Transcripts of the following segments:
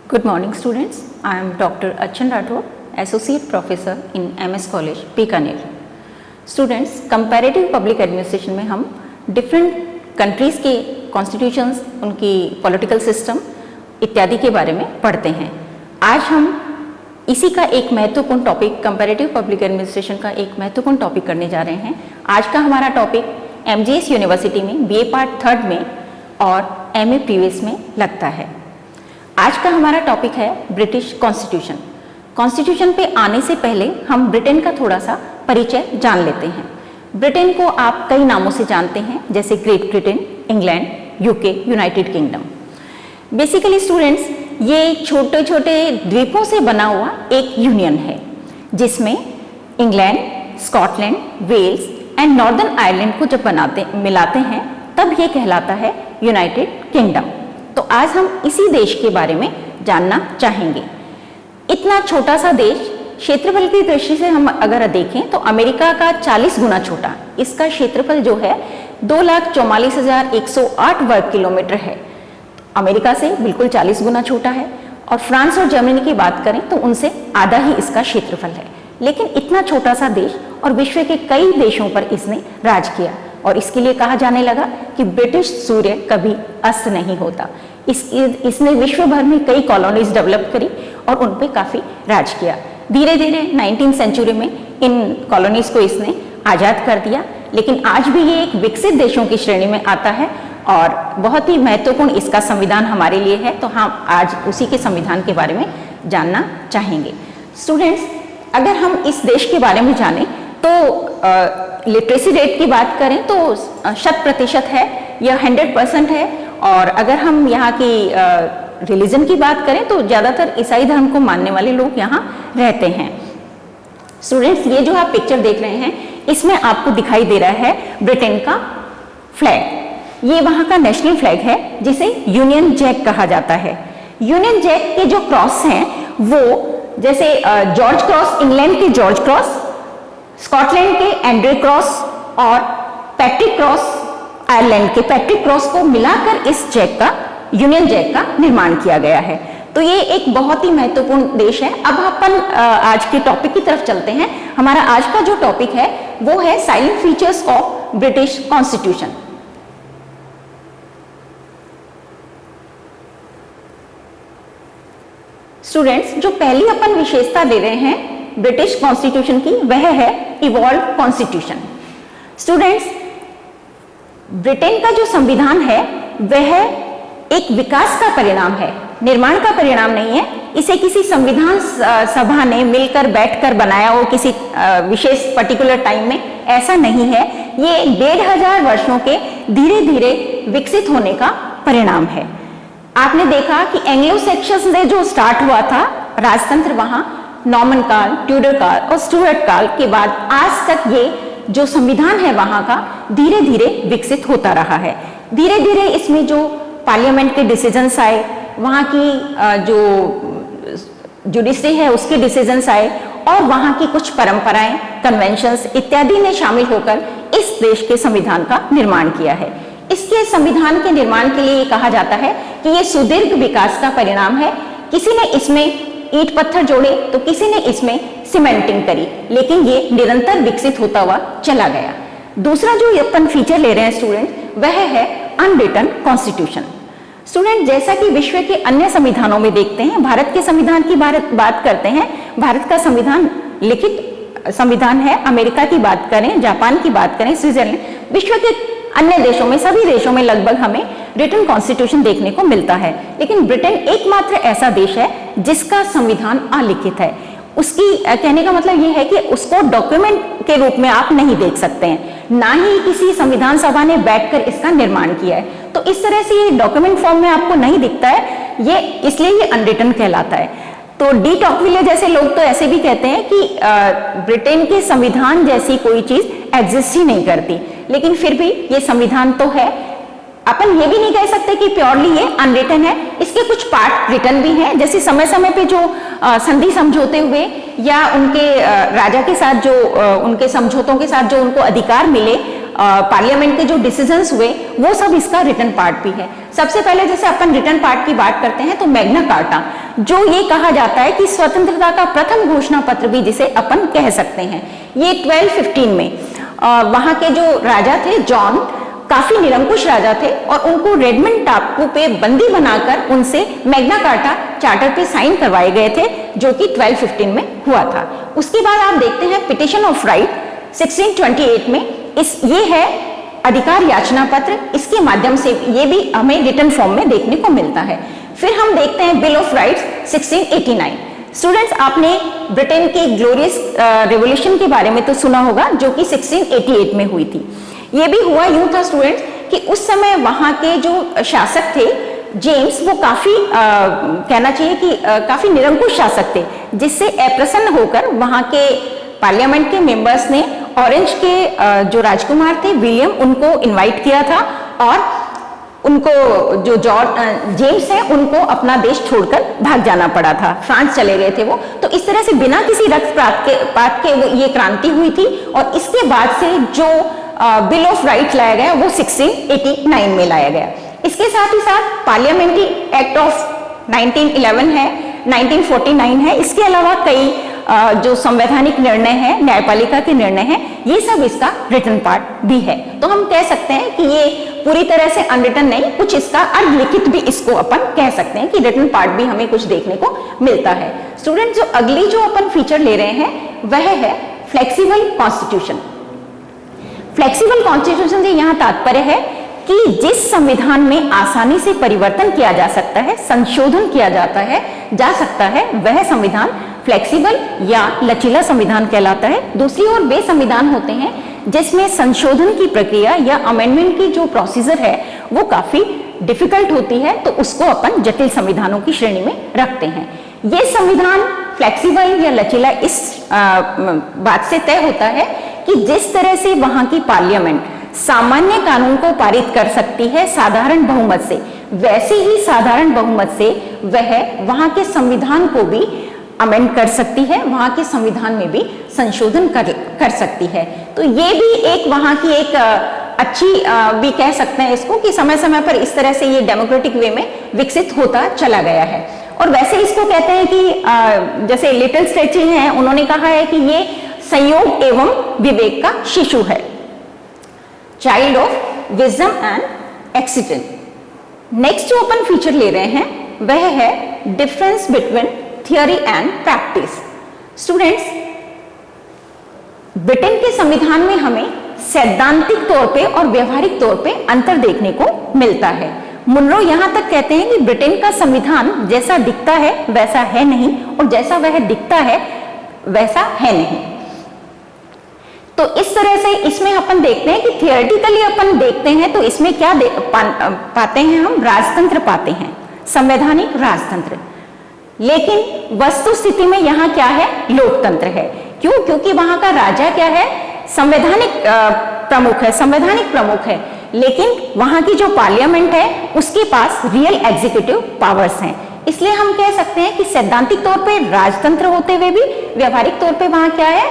Good morning students. I am Dr. Achan Rathod, Associate Professor in MS College, Bikaner. Students, Comparative Public Administration में हम different countries के constitutions, उनकी political system इत्यादि के बारे में पढ़ते हैं। आज हम इसी का एक महत्वपूर्ण टॉपिक कंपैरेटिव पब्लिक एडमिनिस्ट्रेशन का एक महत्वपूर्ण टॉपिक करने जा रहे हैं। आज का हमारा टॉपिक MGS यूनिवर्सिटी में BA पार्ट 3 में और MA प्रीवियस में लगता है। आज का हमारा टॉपिक है ब्रिटिश कॉन्स्टिट्यूशन। कॉन्स्टिट्यूशन पे आने से पहले हम ब्रिटेन का थोड़ा सा परिचय जान लेते हैं। ब्रिटेन को आप कई नामों से जानते हैं, जैसे great Britain, England, UK, United kingdom. Basically students, ये छोटे छोटे द्वीपों से बना हुआ एक यूनियन है, जिसमें England, Scotland, Wales and Northern Ireland को जब मिलाते हैं तब ये कहलाता है यूनाइटेड किंगडम। तो आज हम इसी देश के बारे में जानना चाहेंगे। इतना छोटा सा देश, क्षेत्रफल की दृष्टि से हम अगर देखें तो अमेरिका का 40 गुना छोटा, इसका क्षेत्रफल जो है 2,44,108 वर्ग किलोमीटर है। अमेरिका से बिल्कुल 40 गुना छोटा है। और फ्रांस और जर्मनी की बात करें तो उनसे आधा ही इसका क्षेत्रफल है। लेकिन इतना छोटा सा देश और विश्व के कई देशों पर इसने राज किया, और इसके लिए कहा जाने लगा कि ब्रिटिश सूर्य कभी अस्त नहीं होता। इसने विश्व भर में कई कॉलोनीज डेवलप करी और उन पे काफ़ी राज किया। धीरे धीरे 19वीं सेंचुरी में इन कॉलोनीज को इसने आज़ाद कर दिया, लेकिन आज भी ये एक विकसित देशों की श्रेणी में आता है और बहुत ही महत्वपूर्ण इसका संविधान हमारे लिए है। तो हम आज उसी के संविधान के बारे में जानना चाहेंगे। स्टूडेंट्स, अगर हम इस देश के बारे में जानें तो लिटरेसी रेट की बात करें तो 100% है, यह 100% है। और अगर हम यहाँ की रिलीजन की बात करें तो ज़्यादातर ईसाई धर्म को मानने वाले लोग यहाँ रहते हैं। स्टूडेंट्स, ये जो आप पिक्चर देख रहे हैं, इसमें आपको दिखाई दे रहा है ब्रिटेन का फ्लैग। ये वहाँ का नेशनल फ्लैग है, जिसे यूनियन जैक कहा जाता है। यूनियन जैक के जो क्रॉस हैं वो जैसे जॉर्ज क्रॉस, इंग्लैंड के जॉर्ज क्रॉस, स्कॉटलैंड के एंड्रे क्रॉस और पैट्रिक क्रॉस, आयरलैंड के पैट्रिक क्रॉस को मिलाकर इस जैक का, यूनियन जैक का निर्माण किया गया है। तो ये एक बहुत ही महत्वपूर्ण देश है। अब अपन आज के टॉपिक की तरफ चलते हैं। हमारा आज का जो टॉपिक है वो है salient features of British constitution. Students, जो पहली अपन विशेषता ले रहे हैं ब्रिटिश कॉन्स्टिट्यूशन की, वह है इवॉल्व कॉन्स्टिट्यूशन। स्टूडेंट्स, ब्रिटेन का जो संविधान है वह एक विकास का परिणाम है, निर्माण का परिणाम नहीं है। इसे किसी संविधान सभा ने मिलकर बैठकर बनाया हो किसी विशेष पर्टिकुलर टाइम में, ऐसा नहीं है। ये 1500 वर्षों के धीरे धीरे विकसित होने का परिणाम है। आपने देखा कि एंग्लो सेक्शन से जो स्टार्ट हुआ था राजतंत्र, वहां नॉर्मन काल, ट्यूडर काल और स्टुअर्ट काल के बाद आज तक ये जो संविधान है वहां का धीरे धीरे विकसित होता रहा है। धीरे धीरे इसमें जो पार्लियामेंट के डिसीजंस आए, वहां की जो जुडिशरी है उसके डिसीजंस आए, और वहां की कुछ परंपराएं, कन्वेंशंस इत्यादि ने शामिल होकर इस देश के संविधान का निर्माण किया है। इसके संविधान के निर्माण के लिए कहा जाता है कि ये सुदीर्घ विकास का परिणाम है। किसी ने इसमें ईंट पत्थर जोड़े तो किसी ने इसमें सीमेंटिंग करी, लेकिन ये निरंतर विकसित होता हुआ चला गया। दूसरा जो अपन फीचर ले रहे हैं स्टूडेंट, वह है अनरिटन कॉन्स्टिट्यूशन। स्टूडेंट, जैसा कि विश्व के अन्य संविधानों में देखते हैं, भारत के संविधान की बात करते हैं। भारत का संविधान लिखित संविधान है। अमेरिका की बात करें, जापान की बात करें, स्विट्जरलैंड, विश्व के अन्य देशों में, सभी देशों में लगभग हमें रिटन कॉन्स्टिट्यूशन देखने को मिलता है। लेकिन ब्रिटेन एकमात्र ऐसा देश है जिसका संविधान अलिखित है। उसकी कहने का मतलब यह है कि उसको डॉक्यूमेंट के रूप में आप नहीं देख सकते हैं, ना ही किसी संविधान सभा ने बैठकर इसका निर्माण किया है। तो इस तरह से ये डॉक्यूमेंट फॉर्म में आपको नहीं दिखता है, ये इसलिए ये अनरिटन कहलाता है। तो डी टॉकविले जैसे लोग तो ऐसे भी कहते हैं कि ब्रिटेन के संविधान जैसी कोई चीज एग्जिस्ट ही नहीं करती, लेकिन फिर भी ये संविधान तो है। अपन ये भी नहीं कह सकते कि प्योरली ये अनरिटन है, इसके कुछ पार्ट रिटन भी हैं। जैसे समय समय पे जो संधि समझौते हुए या उनके राजा के साथ जो उनके समझौतों के साथ जो उनको अधिकार मिले, पार्लियामेंट के जो डिसीजंस हुए, वो सब इसका रिटन पार्ट भी है। सबसे पहले जैसे अपन रिटन पार्ट की बात करते हैं तो मैग्ना कार्टा, जो ये कहा जाता है कि स्वतंत्रता का प्रथम घोषणा पत्र भी जिसे अपन कह सकते हैं। ये 1215 में वहां के जो राजा थे जॉन, काफी निरंकुश राजा थे और उनको रेडमंड टापू पे बंदी बनाकर उनसे मैग्ना कार्टा चार्टर पे साइन करवाए गए थे, जो कि 1215 में हुआ था। उसके बाद आप देखते हैं पिटिशन ऑफ राइट 1628 में, ये है अधिकार याचना पत्र, इसके माध्यम से ये भी हमें रिटन फॉर्म में देखने को मिलता है। फिर हम देखते हैं बिल ऑफ राइट्स 1689। स्टूडेंट्स, आपने ब्रिटेन के ग्लोरियस रेवोल्यूशन के बारे में तो सुना होगा, जो कि 1688 में हुई थी। ये भी हुआ यूं था स्टूडेंट्स कि उस समय वहां के जो शासक थे जेम्स, वो काफी कहना चाहिए कि काफी निरंकुश शासक थे, जिससे अप्रसन्न होकर वहां के पार्लियामेंट के मेंबर्स ने ऑरेंज के जो राजकुमार थे विलियम, उनको इनवाइट किया था और उनको जो जेम्स है उनको अपना देश छोड़कर भाग जाना पड़ा था, फ्रांस चले गए थे वो। तो इस तरह से बिना किसी रक्तपात के वो ये क्रांति हुई थी और इसके बाद से जो बिल ऑफ राइट लाया गया वो 1689 में लाया गया। इसके साथ ही साथ पार्लियामेंट्री एक्ट ऑफ 1911 है, 1949 है। इसके अलावा कई जो संवैधानिक निर्णय है, न्यायपालिका के निर्णय हैं, ये सब इसका रिटन पार्ट भी है। तो हम कह सकते हैं कि ये पूरी तरह से अनरिटन नहीं, कुछ इसका अर्धलिखित भी इसको अपन कह सकते हैं कि रिटन पार्ट भी हमें कुछ देखने को मिलता है। स्टूडेंट, जो अगली जो अपन फीचर ले रहे हैं वह है फ्लेक्सिबल कॉन्स्टिट्यूशन। फ्लेक्सिबल कॉन्स्टिट्यूशन से यहाँ तात्पर्य है कि जिस संविधान में आसानी से परिवर्तन किया जा सकता है, संशोधन किया जा सकता है, वह संविधान फ्लेक्सिबल या लचीला संविधान कहलाता है। दूसरी ओर वे संविधान होते हैं जिसमें संशोधन की प्रक्रिया या अमेंडमेंट की जो प्रोसीजर है वो काफी डिफिकल्ट होती है, तो उसको अपन जटिल संविधानों की श्रेणी में रखते हैं। ये संविधान फ्लेक्सिबल या लचीला इस बात से तय होता है कि जिस तरह से वहां की पार्लियामेंट सामान्य कानून को पारित कर सकती है साधारण बहुमत से, वैसे ही साधारण बहुमत से वह वहां के संविधान को भी अमेंड कर सकती है, वहां के संविधान में भी संशोधन कर सकती है। तो ये भी एक वहां की एक अच्छी भी कह सकते हैं इसको कि समय समय पर इस तरह से ये डेमोक्रेटिक वे में विकसित होता चला गया है। और वैसे इसको कहते हैं कि जैसे लिटिल स्ट्रेची हैं, उन्होंने कहा है कि ये संयोग एवं विवेक का शिशु है, child of wisdom and accident. Next जो अपन फीचर ले रहे हैं वह है difference between theory and practice. Students, Britain के संविधान में हमें सैद्धांतिक तौर पे और व्यवहारिक तौर पे अंतर देखने को मिलता है। मुनरो यहां तक कहते हैं कि ब्रिटेन का संविधान जैसा दिखता है वैसा है नहीं और जैसा वह दिखता है वैसा है नहीं। तो इस तरह से इसमें अपन देखते हैं कि थियोरेटिकली अपन देखते हैं तो इसमें क्या पाते हैं हम, राजतंत्र पाते हैं, संवैधानिक राजतंत्र। लेकिन वस्तु स्थिति में यहाँ क्या है, लोकतंत्र है। क्यों? क्योंकि वहां का राजा क्या है, संवैधानिक प्रमुख है, संवैधानिक प्रमुख है, लेकिन वहां की जो पार्लियामेंट है उसके पास रियल एग्जीक्यूटिव पावर्स हैं। इसलिए हम कह सकते हैं कि सैद्धांतिक तौर पे राजतंत्र होते हुए भी व्यावहारिक तौर पे वहां क्या है,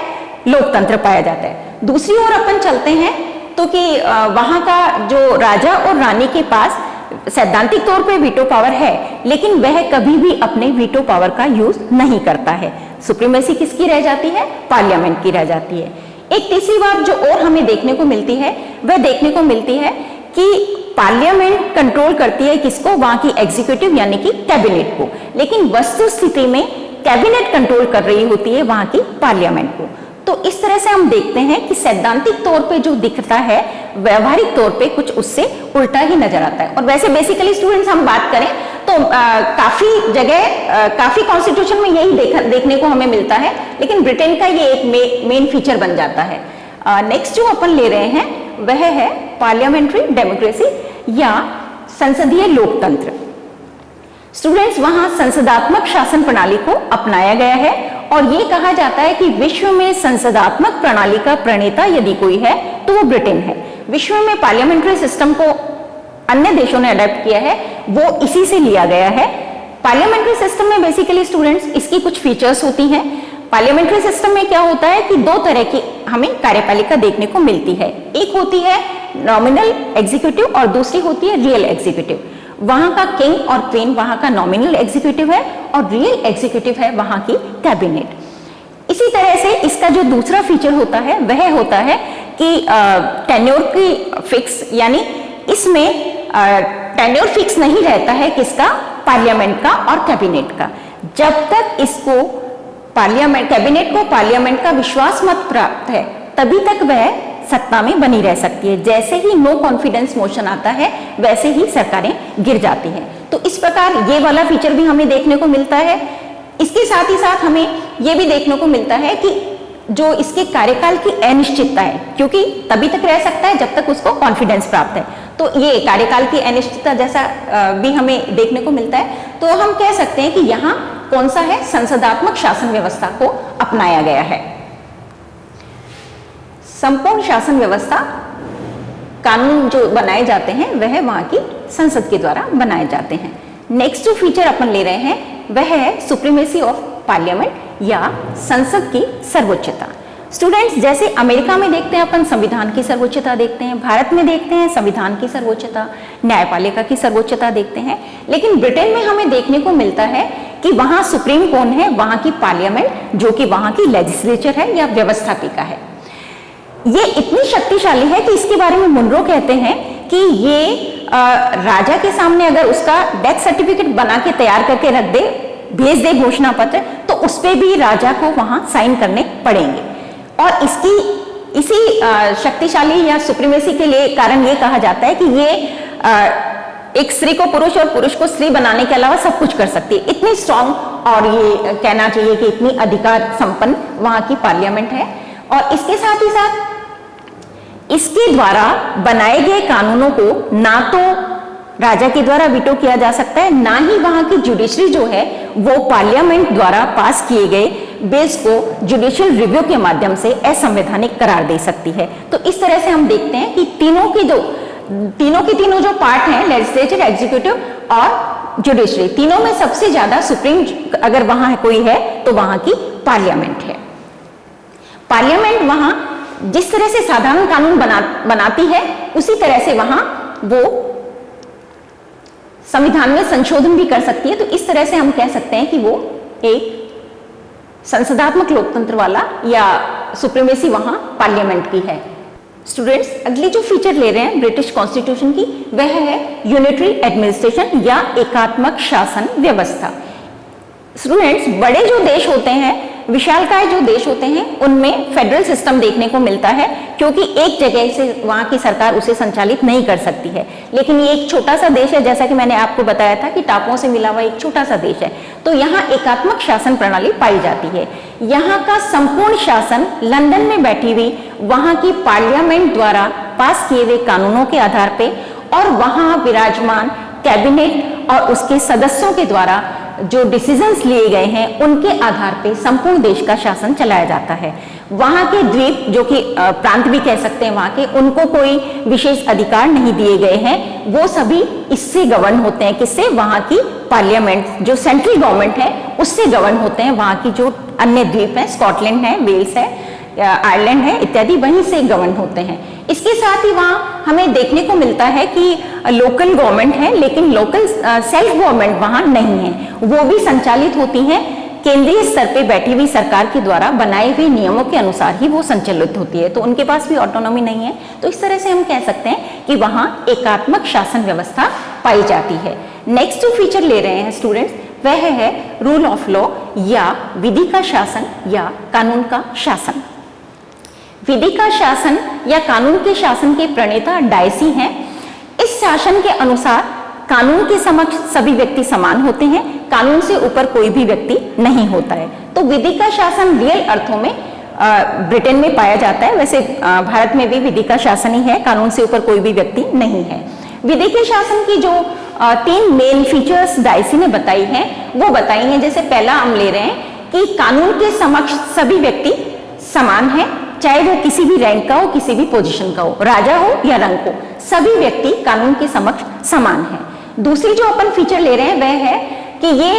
लोकतंत्र पाया जाता है। दूसरी ओर अपन चलते हैं तो कि वहां का जो राजा और रानी के पास सैद्धांतिक तौर पे वीटो पावर है, लेकिन वह कभी भी अपने वीटो पावर का यूज नहीं करता है। सुप्रीमेसी किसकी रह जाती है, पार्लियामेंट की रह जाती है। एक तीसरी बात जो और हमें देखने को मिलती है वह देखने को मिलती है कि पार्लियामेंट कंट्रोल करती है किसको, वहां की एग्जीक्यूटिव यानी कि कैबिनेट को, लेकिन वस्तु स्थिति में कैबिनेट कंट्रोल कर रही होती है वहां की पार्लियामेंट को। तो इस तरह से हम देखते हैं कि सैद्धांतिक तौर पे जो दिखता है व्यवहारिक तौर पे कुछ उससे उल्टा ही नजर आता है। और वैसे बेसिकली स्टूडेंट्स हम बात करें तो काफी जगह काफी कॉन्स्टिट्यूशन में यही देखने को हमें मिलता है, लेकिन ब्रिटेन का ये एक मेन फीचर बन जाता है। नेक्स्ट जो अपन ले रहे हैं वह है पार्लियामेंट्री डेमोक्रेसी या संसदीय लोकतंत्र। स्टूडेंट्स, वहां संसदात्मक शासन प्रणाली को अपनाया गया है और ये कहा जाता है कि विश्व में संसदात्मक प्रणाली का प्रणेता यदि कोई है तो वो ब्रिटेन है। विश्व में पार्लियामेंट्री सिस्टम को अन्य देशों ने अडॉप्ट किया है, वो इसी से लिया गया है। पार्लियामेंट्री सिस्टम में बेसिकली स्टूडेंट्स इसकी कुछ फीचर्स होती हैं। पार्लियामेंट्री सिस्टम में क्या होता है कि दो तरह की हमें कार्यपालिका देखने को मिलती है, एक होती है नॉमिनल एग्जीक्यूटिव और दूसरी होती है रियल एग्जीक्यूटिव। वहां का किंग और क्वीन वहां का नॉमिनल एग्जीक्यूटिव है और रियल एग्जीक्यूटिव है वहां की कैबिनेट। इसी तरह से इसका जो दूसरा फीचर होता है वह होता है कि टेन्योर की फिक्स, यानी इसमें टेन्योर फिक्स नहीं रहता है किसका, पार्लियामेंट का और कैबिनेट का। जब तक इसको कैबिनेट को पार्लियामेंट का विश्वास मत प्राप्त है तभी तक वह सत्ता में बनी रह सकती है। जैसे ही नो कॉन्फिडेंस मोशन आता है वैसे ही सरकारें गिर जाती हैं। तो इस प्रकार ये वाला फीचर भी हमें देखने को मिलता है। इसके साथ ही साथ हमें यह भी देखने को मिलता है कि जो इसके कार्यकाल की अनिश्चितता है, क्योंकि तभी तक रह सकता है जब तक उसको कॉन्फिडेंस प्राप्त है, तो ये कार्यकाल की अनिश्चितता जैसा भी हमें देखने को मिलता है। तो हम कह सकते हैं कि यहाँ कौन सा है, संसदात्मक शासन व्यवस्था को अपनाया गया है। संपूर्ण शासन व्यवस्था, कानून जो बनाए जाते हैं वह वहां की संसद के द्वारा बनाए जाते हैं। नेक्स्ट जो फीचर अपन ले रहे हैं वह है सुप्रीमेसी ऑफ पार्लियामेंट या संसद की सर्वोच्चता। स्टूडेंट्स, जैसे अमेरिका में देखते हैं अपन संविधान की सर्वोच्चता देखते हैं, भारत में देखते हैं संविधान की सर्वोच्चता, न्यायपालिका की सर्वोच्चता देखते हैं, लेकिन ब्रिटेन में हमें देखने को मिलता है कि वहां सुप्रीम कौन है, वहां की पार्लियामेंट जो कि वहां की लेजिस्लेचर है या व्यवस्थापिका है। ये इतनी शक्तिशाली है कि इसके बारे में मुनरो कहते हैं कि ये राजा के सामने अगर उसका डेथ सर्टिफिकेट बना के तैयार करके रख दे, भेज दे घोषणा पत्र, तो उस पे भी राजा को वहां साइन करने पड़ेंगे। और इसी शक्तिशाली या सुप्रीमेसी के लिए कारण ये कहा जाता है कि ये एक स्त्री को पुरुष और पुरुष को स्त्री बनाने के अलावा सब कुछ कर सकती है। इतनी स्ट्रांग, और ये कहना चाहिए कि इतनी अधिकार संपन्न वहां की पार्लियामेंट है। और इसके साथ ही साथ इसके द्वारा बनाए गए कानूनों को ना तो राजा के द्वारा वीटो किया जा सकता है, ना ही वहां की जुडिशरी जो है वो पार्लियामेंट द्वारा पास किए गए बिल्स को जुडिशियल रिव्यू के माध्यम से असंवैधानिक करार दे सकती है। तो इस तरह से हम देखते हैं कि तीनों के तीनों जो पार्ट हैं, लेजिस्लेचर, एग्जीक्यूटिव और जुडिशरी, तीनों में सबसे ज्यादा सुप्रीम अगर वहां कोई है तो वहां की पार्लियामेंट है। पार्लियामेंट वहां जिस तरह से साधारण कानून बनाती है उसी तरह से वहां वो संविधान में संशोधन भी कर सकती है। तो इस तरह से हम कह सकते हैं कि वो एक संसदात्मक लोकतंत्र वाला या सुप्रीमेसी वहां पार्लियामेंट की है। स्टूडेंट्स, अगली जो फीचर ले रहे हैं ब्रिटिश कॉन्स्टिट्यूशन की वह है यूनिटरी एडमिनिस्ट्रेशन या एकात्मक शासन व्यवस्था। स्टूडेंट्स, बड़े जो देश होते हैं, विशालकाय जो देश होते हैं, उनमें फेडरल सिस्टम देखने को मिलता है, क्योंकि एक जगह से वहां की सरकार उसे संचालित नहीं कर सकती है। लेकिन ये एक छोटा सा देश है, जैसा कि मैंने आपको बताया था कि टापुओं से मिला हुआ एक छोटा सा देश है, तो यहाँ एकात्मक शासन प्रणाली पाई जाती है। यहाँ का संपूर्ण शासन लंदन में बैठी हुई वहां की पार्लियामेंट द्वारा पास किए हुए कानूनों के आधार पे और वहां विराजमान कैबिनेट और उसके सदस्यों के द्वारा जो डिसीजंस लिए गए हैं उनके आधार पे संपूर्ण देश का शासन चलाया जाता है। वहां के द्वीप, जो कि प्रांत भी कह सकते हैं वहां के, उनको कोई विशेष अधिकार नहीं दिए गए हैं, वो सभी इससे गवर्न होते हैं। किससे? वहां की पार्लियामेंट, जो सेंट्रल गवर्नमेंट है उससे गवर्न होते हैं। वहां की जो अन्य द्वीप है, स्कॉटलैंड है, वेल्स है, आयरलैंड है इत्यादि, वहीं से गवर्न होते हैं। इसके साथ ही वहां हमें देखने को मिलता है कि लोकल गवर्नमेंट है, लेकिन लोकल सेल्फ गवर्नमेंट वहां नहीं है। वो भी संचालित होती हैं केंद्रीय स्तर पे बैठी हुई सरकार के द्वारा बनाए हुए नियमों के अनुसार ही वो संचालित होती है, तो उनके पास भी ऑटोनॉमी नहीं है। तो इस तरह से हम कह सकते हैं कि वहां एकात्मक शासन व्यवस्था पाई जाती है। नेक्स्ट जो फीचर ले रहे हैं स्टूडेंट्स, वह है रूल ऑफ लॉ या विधि का शासन या कानून का शासन। विधि का शासन या कानून के शासन के प्रणेता डायसी हैं। इस शासन के अनुसार कानून के समक्ष सभी व्यक्ति समान होते हैं, कानून से ऊपर कोई भी व्यक्ति नहीं होता है। तो विधि का शासन रियल अर्थों में ब्रिटेन में पाया जाता है। वैसे भारत में भी विधि का शासन ही है, कानून से ऊपर कोई भी व्यक्ति नहीं है। विधि के शासन की जो 3 मेन फीचर्स डायसी ने बताई हैं वो बताई हैं। जैसे पहला हम ले रहे हैं कि कानून के समक्ष सभी व्यक्ति समान है, चाहे वो किसी भी रैंक का हो, किसी भी पोजीशन का हो, राजा हो या रंक हो, सभी व्यक्ति कानून के समक्ष समान है। दूसरी जो अपन फीचर ले रहे हैं वह है कि ये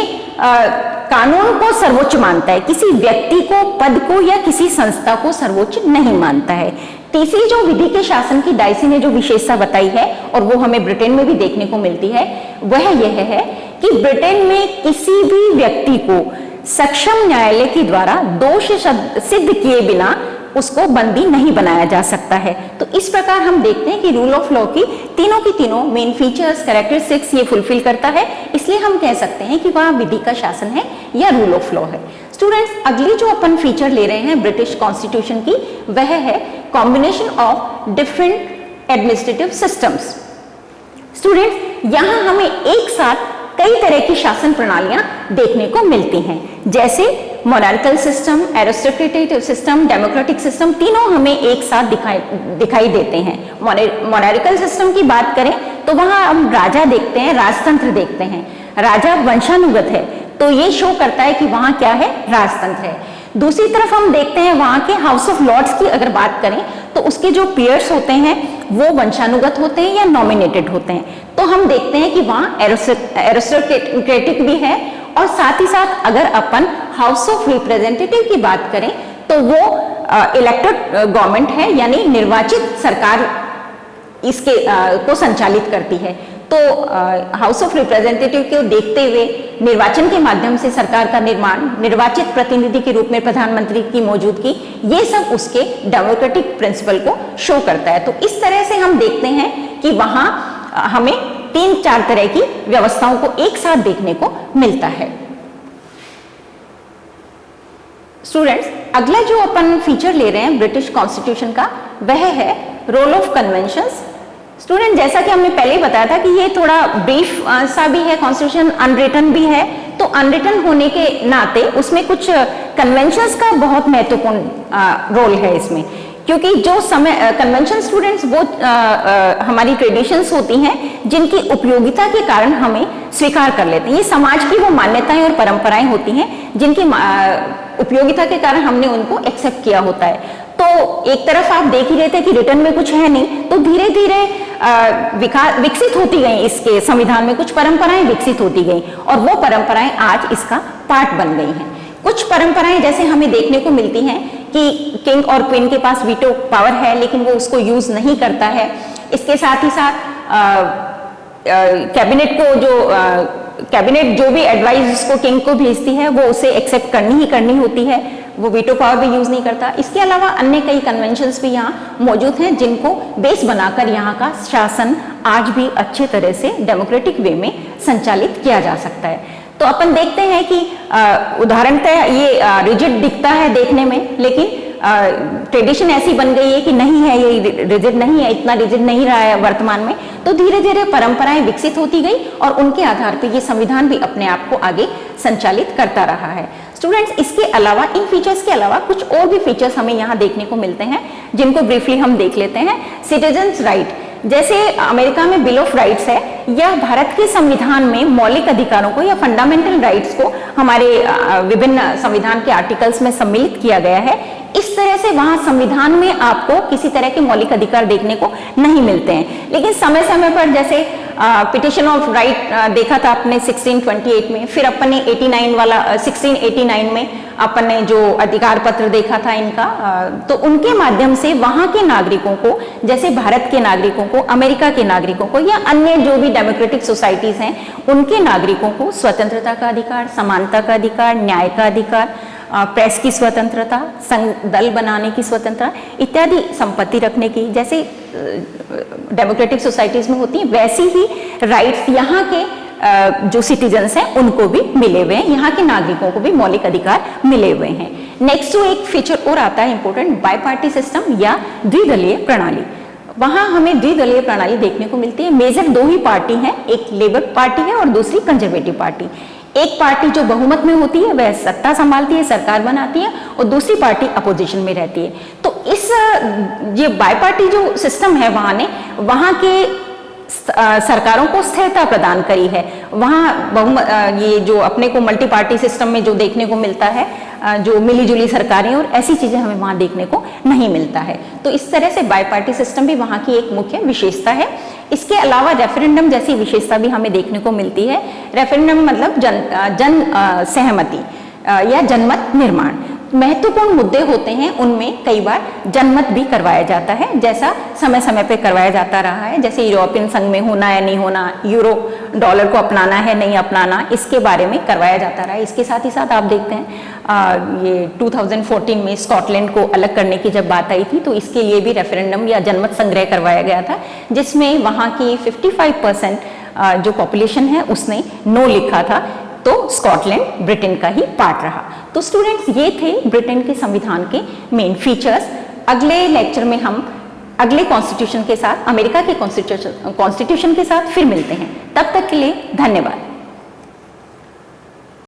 कानून को सर्वोच्च मानता है, किसी व्यक्ति को, पद को या किसी संस्था को सर्वोच्च नहीं मानता है। तीसरी जो विधि के शासन की डाइसी ने जो विशेषता बताई है और वो हमें ब्रिटेन में भी देखने को मिलती है, वह यह है कि ब्रिटेन में किसी भी व्यक्ति को सक्षम न्यायालय के द्वारा दोष सिद्ध किए बिना उसको बंदी नहीं बनाया जा सकता है। तो इस प्रकार हम देखते हैं कि रूल ऑफ लॉ की तीनों मेन फीचर्स, कैरेक्टरिस्टिक्स ये फुलफिल करता है, इसलिए हम कह सकते हैं कि वह विधि का शासन है या रूल ऑफ लॉ है। स्टूडेंट्स, अगली जो अपन फीचर ले रहे हैं ब्रिटिश कॉन्स्टिट्यूशन की, वह है combination of different administrative systems. Students, यहां हमें एक साथ कई तरह की शासन प्रणालियां देखने को मिलती हैं, जैसे monarchal system, aristocratic system, democratic system, तीनों हमें एक साथ दिखाई देते हैं। मोनार्कल सिस्टम की बात करें तो वहां हम राजा देखते हैं, राजतंत्र देखते हैं। राजा वंशानुगत है तो ये शो करता है कि वहां क्या है, राजतंत्र है। दूसरी तरफ हम देखते हैं वहां के हाउस ऑफ लॉर्ड्स की अगर बात करें तो उसके जो पीयर्स होते हैं वो वंशानुगत होते हैं या नॉमिनेटेड होते हैं। तो हम देखते हैं कि वहां एरिस्टोक्रेटिक भी है, और साथ ही साथ अगर अपन हाउस ऑफ रिप्रेजेंटेटिव की बात करें तो वो इलेक्टेड गवर्नमेंट है, यानी निर्वाचित सरकार इसके को संचालित करती है। तो हाउस ऑफ रिप्रेजेंटेटिव को देखते हुए निर्वाचन के माध्यम से सरकार का निर्माण, निर्वाचित प्रतिनिधि के रूप में प्रधानमंत्री की मौजूदगी, ये सब उसके डेमोक्रेटिक प्रिंसिपल को शो करता है। तो इस तरह से हम देखते हैं कि वहां हमें 3-4 तरह की व्यवस्थाओं को एक साथ देखने को मिलता है। स्टूडेंट्स, अगला जो अपन फीचर ले रहे हैं ब्रिटिश कॉन्स्टिट्यूशन का, वह है रोल ऑफ कन्वेंशंस। स्टूडेंट, जैसा कि हमने पहले ही बताया था कि ये थोड़ा ब्रीफ सा भी है, कॉन्स्टिट्यूशन अनरिटन भी है, तो अनरिटन होने के नाते उसमें कुछ कन्वेंशंस का बहुत महत्वपूर्ण रोल है इसमें, क्योंकि जो समय कन्वेंशन स्टूडेंट्स वो हमारी ट्रेडिशंस होती हैं जिनकी उपयोगिता के कारण हमें स्वीकार कर लेते हैं। ये समाज की वो मान्यताएं और परंपराएं होती हैं जिनकी उपयोगिता के कारण हमने उनको एक्सेप्ट किया होता है। तो एक तरफ आप देख ही रहे थे कि रिटर्न में कुछ है नहीं, तो धीरे धीरे विकसित होती गई, इसके संविधान में कुछ परंपराएं विकसित होती गई और वो परंपराएं आज इसका पार्ट बन गई हैं। कुछ परंपराएं जैसे हमें देखने को मिलती हैं कि किंग और क्वीन के पास वीटो पावर है लेकिन वो उसको यूज नहीं करता है। इसके साथ ही साथ कैबिनेट जो भी एडवाइस उसको किंग को भेजती है वो उसे एक्सेप्ट करनी ही करनी होती है, वो वीटो पावर भी यूज नहीं करता। इसके अलावा अन्य कई कन्वेंशंस भी यहाँ मौजूद हैं जिनको बेस बनाकर यहाँ का शासन आज भी अच्छे तरह से डेमोक्रेटिक वे में संचालित किया जा सकता है। तो अपन देखते हैं कि उदाहरणतः ये रिजिड दिखता है देखने में, लेकिन ट्रेडिशन ऐसी बन गई है कि नहीं है, ये रिजिड नहीं है, इतना रिजिड नहीं रहा है वर्तमान में। तो धीरे धीरे परंपराएं विकसित होती गई और उनके आधार पर ये संविधान भी अपने आप को आगे संचालित करता रहा है। स्टूडेंट्स, इसके अलावा, इन फीचर्स के अलावा कुछ और भी फीचर्स हमें यहाँ देखने को मिलते हैं जिनको ब्रीफली हम देख लेते हैं। सिटीजन्स राइट, जैसे अमेरिका में बिल ऑफ राइट्स है, यह भारत के संविधान में मौलिक अधिकारों को या फंडामेंटल राइट्स को हमारे विभिन्न संविधान के आर्टिकल्स में सम्मिलित किया गया है। इस तरह से वहां संविधान में आपको किसी तरह के मौलिक अधिकार देखने को नहीं मिलते हैं, लेकिन समय समय पर जैसे पिटिशन ऑफ राइट देखा था आपने 1628 में, फिर अपन ने 1689 में अपन ने जो अधिकार पत्र देखा था इनका, तो उनके माध्यम से वहां के नागरिकों को, जैसे भारत के नागरिकों को, अमेरिका के नागरिकों को या अन्य जो भी डेमोक्रेटिक सोसाइटीज हैं उनके नागरिकों को स्वतंत्रता का अधिकार, समानता का अधिकार, न्याय का अधिकार, प्रेस की स्वतंत्रता, संघ दल बनाने की स्वतंत्रता इत्यादि संपत्ति रखने की, जैसे डेमोक्रेटिक सोसाइटीज में होती है वैसी ही राइट्स यहाँ के जो सिटीजन्स हैं उनको भी मिले हुए हैं, यहाँ के नागरिकों को भी मौलिक अधिकार मिले हुए हैं। नेक्स्ट जो एक फीचर और आता है इंपॉर्टेंट, बाई पार्टी सिस्टम या द्विदलीय प्रणाली। वहां हमें द्विदलीय प्रणाली देखने को मिलती है। मेजर दो ही पार्टी हैं, एक लेबर पार्टी है और दूसरी कंजर्वेटिव पार्टी। एक पार्टी जो बहुमत में होती है वह सत्ता संभालती है, सरकार बनाती है, और दूसरी पार्टी अपोजिशन में रहती है। तो इस ये बाई पार्टी जो सिस्टम है वहां ने वहां के सरकारों को स्थिरता प्रदान करी है। वहां ये जो अपने को मल्टी पार्टी सिस्टम में जो देखने को मिलता है, जो मिलीजुली सरकारें और ऐसी चीजें हमें वहां देखने को नहीं मिलता है। तो इस तरह से बाई पार्टी सिस्टम भी वहां की एक मुख्य विशेषता है। इसके अलावा रेफरेंडम जैसी विशेषता भी हमें देखने को मिलती है। रेफरेंडम मतलब जन सहमति या जनमत निर्माण। महत्वपूर्ण मुद्दे होते हैं उनमें कई बार जनमत भी करवाया जाता है, जैसा समय समय पे करवाया जाता रहा है, जैसे यूरोपियन संघ में होना या नहीं होना, यूरो डॉलर को अपनाना है नहीं अपनाना, इसके बारे में करवाया जाता रहा है। इसके साथ ही साथ आप देखते हैं ये 2014 में स्कॉटलैंड को अलग करने की जब बात आई थी तो इसके लिए भी रेफरेंडम या जनमत संग्रह करवाया गया था, जिसमें वहाँ की 55% जो पॉपुलेशन है उसने नो लिखा था, तो स्कॉटलैंड ब्रिटेन का ही पार्ट रहा। तो स्टूडेंट्स, ये थे ब्रिटेन के संविधान के मेन फीचर्स। अगले लेक्चर में हम अगले कॉन्स्टिट्यूशन के साथ, अमेरिका के कॉन्स्टिट्यूशन के साथ फिर मिलते हैं। तब तक के लिए धन्यवाद।